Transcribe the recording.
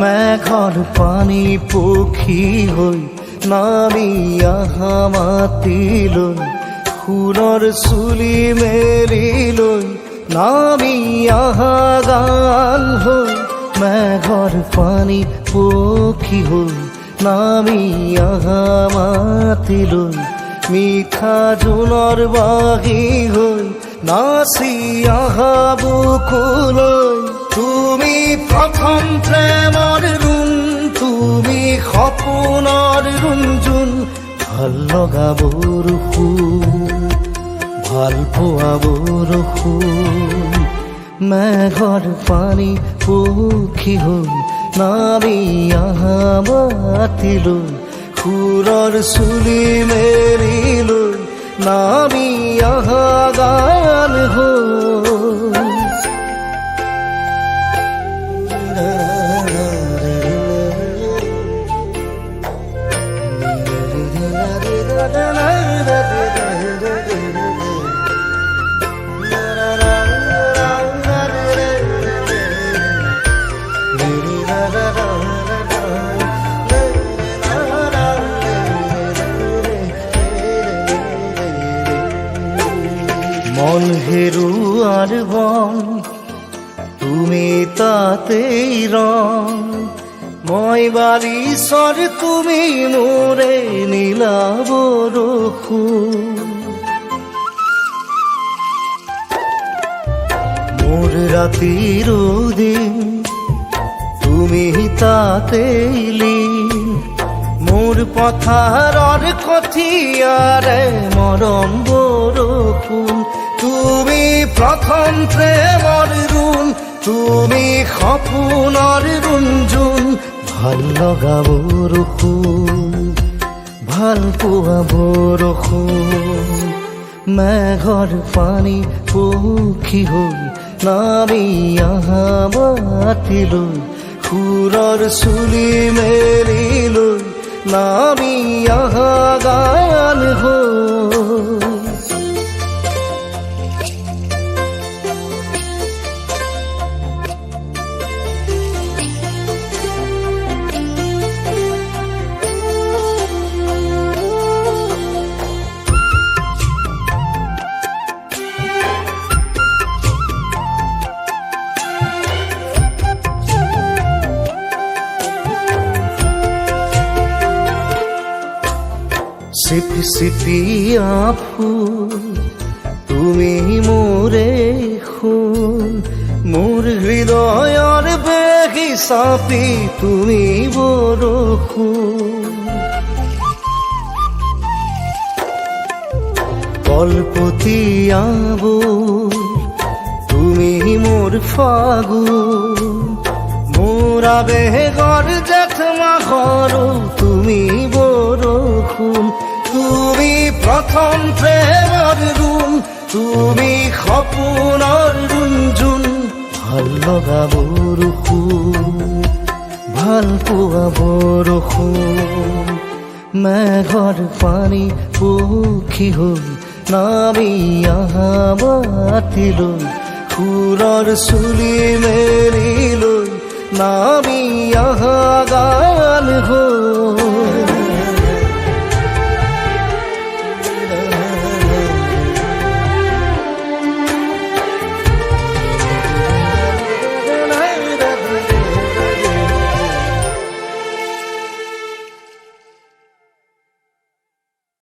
মেঘৰ পানী পক্ষী হৈ নামি আহা মাতিলৈ সুৰৰ চুলি মেলিলৈ নামি আহা গান হৈ মেঘৰ পানী পক্ষী হৈ নামি আহা মাতিলৈ মিঠা জোনৰ বাগি হৈ নাচি আহা বুকুলৈ তুমি প্ৰথম প্ৰেমৰ ৰুণ তুমি সপোনৰ ৰুণজোন ভাল লগা বৰষুণ ভাল পোৱা বৰষুণ মেঘৰ পানী পক্ষী হৈ নামি আহা মাতিলৈ সুৰৰ চুলি মেলিলৈ নামি আহা গান হৈ মন হেৰুৱাৰ বন তুমি তাতেই ৰং মই বাৰিচৰ তুমি মোৰে নীলা বৰষুণ মোৰ ৰাতিৰ দিন তুমি তাতেই লীন মোৰ পথাৰৰ কঠীয়াৰে মৰম বৰষুণ তুমি প্ৰথম প্ৰেমৰ ৰুণ তুমি সপোনৰ ৰুণজোন ভাল লগা বৰষুণ ভাল পোৱা বৰষুণ মেঘৰ পানী পক্ষী হৈ নামি আহা মাতিলৈ সুৰৰ চুলি মেলিলৈ নামি আহা গান হৈ চিপি চিপিয়া ফুল তুমি মোৰে সোণ মোৰ হৃদয়ৰ বেগি চাপি তুমি বৰষুণ কলপতীয়া বুল তুমি মোৰ ফাগুন মোৰ আবেগৰ জেঠ মাহৰো তুমি বৰষুণ তুমি প্ৰথম প্ৰেমৰ ৰুণ তুমি সপোনৰ ৰুণজোন ভাল লগা বৰষুণ ভাল পোৱা বৰষুণ মেঘৰ পানী পক্ষী হৈ নামি আহা মাতিলৈ সুৰৰ চুলি মেলিলৈ নামি আহা গান হৈ